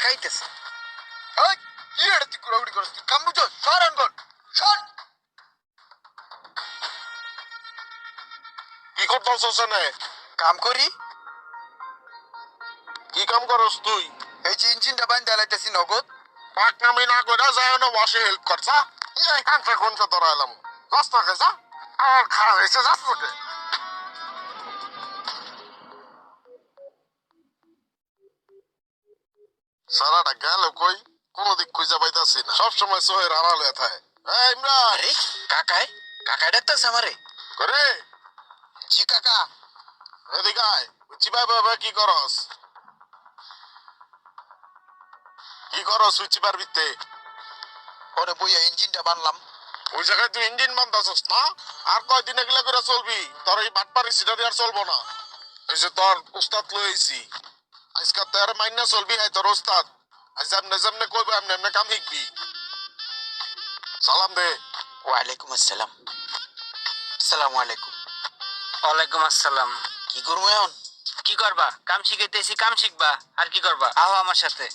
লাগাইতেছে। ওই কি এটা তুই ঘোরাঘুরি করছিস? তুই কাম বুঝো সর আনগন সর। কি করতেছস এনে? কাম করি। কি কাম করস তুই? এই যে ইঞ্জিনটা বাইন্ধে লাইতেছি নগদ। পাকনামি না কইরা যায় না ওয়াশে হেল্প কর যা। এই কামটা কোনটা ধরাইলাম রাস্তা কে যা। আর খারাপ হয়েছে যাস তোকে। সারাটা গেল কই? কোনো দিক খুঁজে পাইতাছি না, সবসময় সোহের আড়ালে থাকে। এই ইমরান। আরে কাকাই কাকাই ডাকতেছে আমারে। করে জি কাকা। এদিকে আয়। চিবাই বাবা কি করস? কি করস তুই চিবার ভিত্তে? ওরে বইয়া ইঞ্জিনটা বানলাম। ওই জায়গায় তুই ইঞ্জিন বানতাছস না? আর কয়দিন এগুলা করে চলবি? তোর এই বাটপারি সিটারি আর চলবো না। এই যে তোর উস্তাদ লইছি, আজকাল তোর মাইনা চলবি, হ্যাঁ তোর উস্তাদ। আজ যেমনে যেমনে কইবো এমনি এমনি কাম শিখবি। সালাম দে। ওয়ালাইকুম আসসালাম। আসসালামু আলাইকুম। ওয়ালাইকুম আসসালাম। কি করবো এখন? কি করবা? কাম শিখাইতেছি, কাম শিখবা। আর কি করবা? আহো আমার সাথে।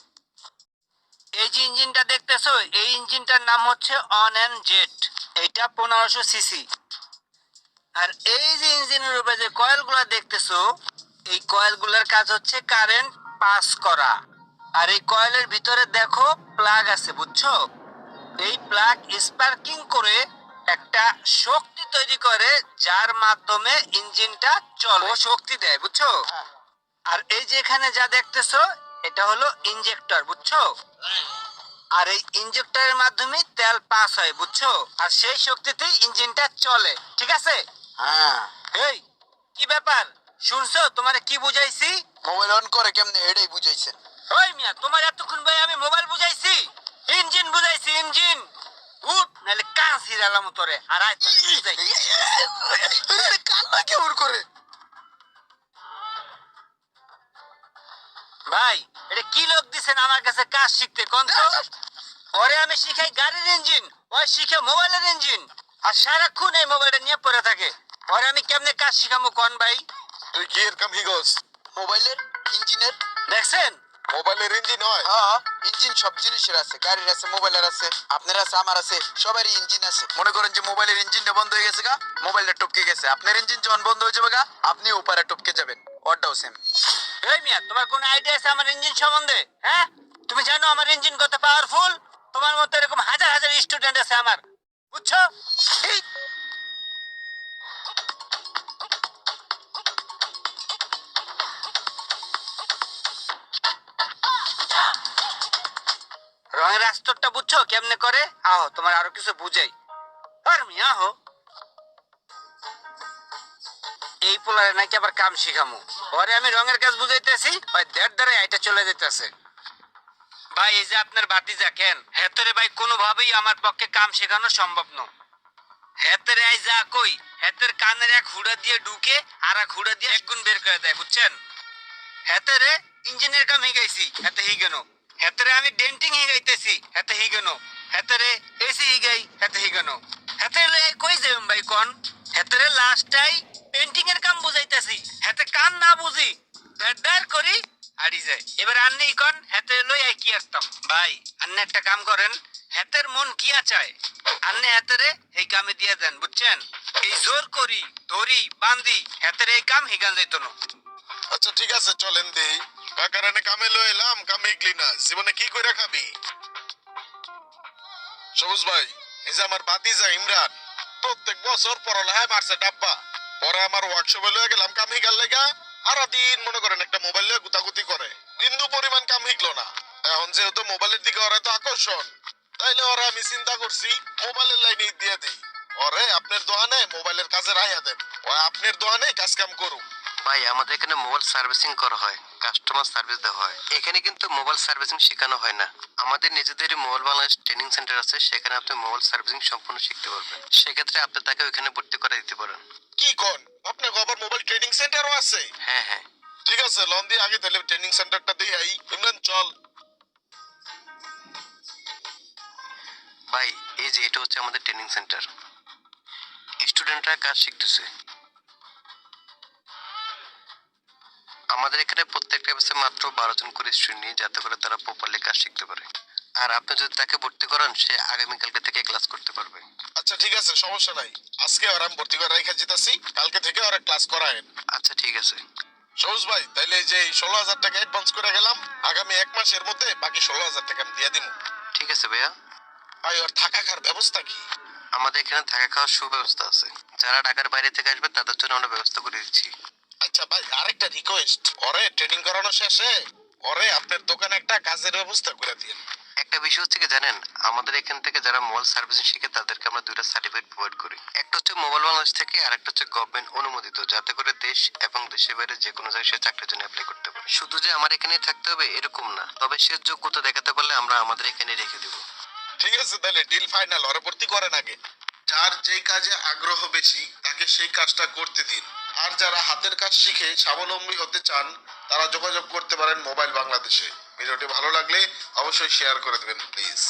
এই যে ইঞ্জিনটা দেখতেছো, এই ইঞ্জিনটার নাম হচ্ছে অন এন্ড জেট। এটা 1500 সিসি। আর এই যে ইঞ্জিনের উপরে যে কয়েলগুলো দেখতেছো, এই কয়েলগুলোর কাজ হচ্ছে কারেন্ট পাস করা। আর এই কয়েলের ভিতরে দেখো প্লাগ আছে, বুঝছো? এই প্লাগ স্পার্কিং করে একটা শক্তি তৈরি করে, যার মাধ্যমে ইঞ্জিনটা চলে, ও শক্তি দেয়, বুঝছো? আর এই যে এখানে যা দেখতেছো, এটা হলো ইনজেক্টর, বুঝছো? আর এই ইনজেক্টরের মাধ্যমে তেল পাস হয়, বুঝছো? আর সেই শক্তিতেই ইঞ্জিনটা চলে, ঠিক আছে? হ্যাঁ। এই কি ব্যাপার, শুনছো তোমারে কি বুঝাইছি? মোবাইল অন করে কেমনে এটাই বুঝাইছেন। ওই মিয়া, তোমার এতক্ষণ ভাই আমি মোবাইল বুঝাইছি? ইঞ্জিন বুঝাইছি, ইঞ্জিন। উঠ নাহলে কান ছিড়ালাম তোরে। আর আয় তাহলে বুঝাই। কান্না কেমন করে? ভাই এটা কি লোক দিছেন আমার কাছে কাজ শিখতে, কোন তো? ওরে আমি শিখাই গাড়ির ইঞ্জিন, ওই শিখে মোবাইলের ইঞ্জিন। আর সারাক্ষণ এই মোবাইলটা নিয়ে পড়ে থাকে। ওরে আমি কেমনে কাজ শিখামু কোন ভাই? তুই কি এর কাম শিখস? মোবাইলের ইঞ্জিনের। দেখছেন? মোবাইলের ইঞ্জিন হয়? হ্যাঁ, ইঞ্জিন সব জিনিসের আছে, গাড়ির আছে, মোবাইলের আছে, আপনার আছে, আমার আছে, সবারই ইঞ্জিন আছে। মনে করেন যে মোবাইলের ইঞ্জিনটা বন্ধ হয়ে গেছে গা, মোবাইলটা টপকে গেছে, আপনার ইঞ্জিন যখন বন্ধ হয়ে যাবে গা, আপনি ওপারে টপকে যাবেন। ওটাও সেম। এই মিয়া, তোমার কোন আইডিয়া আছে আমার ইঞ্জিন সম্বন্ধে? হ্যাঁ, তুমি জানো আমার ইঞ্জিন কত পাওয়ারফুল? তোমার মতো এরকম হাজার হাজার স্টুডেন্ট আছে আমার, বুঝছো? এই রঙের রাস্তরটা বুঝছো কেমনে করে? আহো তোমার আরো কিছু বুঝাই। আর মিয়া আহো। এই পোলারে নাকি আবার কাম শিখামু। পরে আমি রঙের কাজ বুঝাইতেছি, ওই দেড় দ্বারা আইটা চলে যেতেছে। ভাই এই যে আপনার বাতিজা কেন হেতরে ভাই কোনোভাবেই আমার পক্ষে কাম শেখানো সম্ভব নয়। হেতের আই যা কই, হেতের কানের এক হুড়া দিয়ে ঢুকে আর এক হুড়া দিয়ে এক গুণ বের করে দেয়, বুঝছেন? হেতেরে ইঞ্জিনের কাম হিগাইছি, হেতে হিগেনো। হেতেরে আমি ডেন্টিং হিগাইতেছি, হেতে হিগেনো। হেতেরে এসি হিগাই, হেতে হিগেনো। হেতেরে লই কই যাইম ভাই কোন? হেতেরে লাস্টাই পেন্টিং এর কাম বুঝাইতেছি, হেতে কান না বুঝি দেড় করি হারি যায়। এবার আন্নে কোন হেতে লই আই কি আসতাম ভাই? আন্নে একটা কাম করেন, হেতের মন কি চায় আন্নে হেতেরে এই কামে দিয়ে দেন, বুঝছেন? এই জোর করি ধরি বান্দি হেতেরে এই কাম হিগান যাইতো না। আচ্ছা ঠিক আছে চলেন দেই। কাকার এনে কামে লয়ে এলাম, কামে ইগলি না, জীবনে কি করে খাবি? সবুজ ভাই, এই যে আমার ভাতিজা ইমরান, প্রত্যেক বছর পড়ালেখায় মারছে ডাব্বা। পরে আমার ওয়ার্কশপে লয়ে গেলাম কাম শিখার লেগা, সারাদিন মনে করেন একটা মোবাইল লয়ে গুতাগুতি করে, বিন্দু পরিমাণ কাম শিখলো না। এখন যেহেতু মোবাইলের দিকে ওরা তো আকর্ষণ, তাইলে ওরা আমি চিন্তা করছি মোবাইলের লাইনে দিয়ে দিই। ওরে আপনার দোকানে মোবাইলের কাজে রাইয়া দেন, ও আপনার দোকানে কাজ কাম করুক। ভাই আমাদের এখানে মোবাইল সার্ভিসিং করা হয়, কাস্টমার সার্ভিস দেওয়া হয়। এখানে কিন্তু মোবাইল সার্ভিসিং শেখানো হয় না। আমাদের নিজেদেরই মোবাইল বাংলাদেশ ট্রেনিং সেন্টার আছে, সেখানে আপনি মোবাইল সার্ভিসিং সম্পূর্ণ শিখতে পারবেন। সেক্ষেত্রে আপনি তাকে ওইখানে ভর্তি করে দিতে পারেন। কি কোন আপনার আবার মোবাইল ট্রেনিং সেন্টারও আছে? হ্যাঁ হ্যাঁ। ঠিক আছে লন দিয়ে আগে তাহলে ট্রেনিং সেন্টারটা দিয়ে আই। ইমরান চল। ভাই এই যে এটা হচ্ছে আমাদের ট্রেনিং সেন্টার, স্টুডেন্টরা কাজ শিখতেছে। আমাদের এখানে প্রত্যেকটা ব্যাচে মাত্র 12 জন করে স্টুডেন্ট নিয়ে, যাতে করে তারা প্রপারলি কাজ শিখতে পারে। আর আপনি যদি তাকে ভর্তি করান, সে আগামীকালকে থেকে ক্লাস করতে পারবে। আচ্ছা ঠিক আছে, সমস্যা নাই। আজকে ওরা আমি ভর্তি করে রেখে যেতেছি, কালকে থেকে ওরা ক্লাস করায়েন। আচ্ছা ঠিক আছে। সবুজ ভাই, তাইলে এই যে 16,000 টাকা অ্যাডভান্স করে গেলাম, আগামী 1 মাসের মধ্যে বাকি 16,000 টাকা আমি দিয়ে দিব। ঠিক আছে ভাইয়া। ভাই ওর থাকা খাওয়ার ব্যবস্থা কি? আমাদের এখানে থাকা খাওয়ার সুব্যবস্থা আছে। যারা ঢাকার বাইরে থেকে আসবে তাদের জন্য আমরা ব্যবস্থা করে দিচ্ছি। আচ্ছা ভাই, আরেকটা রিকোয়েস্ট, ওরে ট্রেনিং করানো শেষে ওরে আপনার দোকানে একটা কাজের ব্যবস্থা করে দিন। একটা বিষয় হচ্ছে কি জানেন, আমাদের এখান থেকে যারা মোবাইল সার্ভিসিং শিখে তাদেরকে আমরা দুইটা সার্টিফিকেট প্রোভাইড করি। একটা হচ্ছে মোবাইল বাংলাদেশ থেকে, আর একটা হচ্ছে গভর্নমেন্ট অনুমোদিত, যাতে করে দেশ এবং দেশের বাইরে যে কোনো জায়গায় সে চাকরির জন্য অ্যাপ্লাই করতে পারে। শুধু যে আমার এখানেই থাকতে হবে এরকম না, তবে সে যোগ্যতা দেখাতে পারলে আমরা আমাদের এখানে রেখে দিব। ঠিক আছে, তাহলে ডিল ফাইনাল। ওরে ভর্তি করেন আগে। যার যেই কাজে আগ্রহ বেশি তাকে সেই কাজটা করতে দিন। আর যারা হাতের কাজ শিখে স্বাবলম্বী হতে চান তারা যোগাযোগ করতে পারেন মোবাইল বাংলাদেশে। ভিডিওটি ভালো লাগলে অবশ্যই শেয়ার করে দেবেন প্লিজ।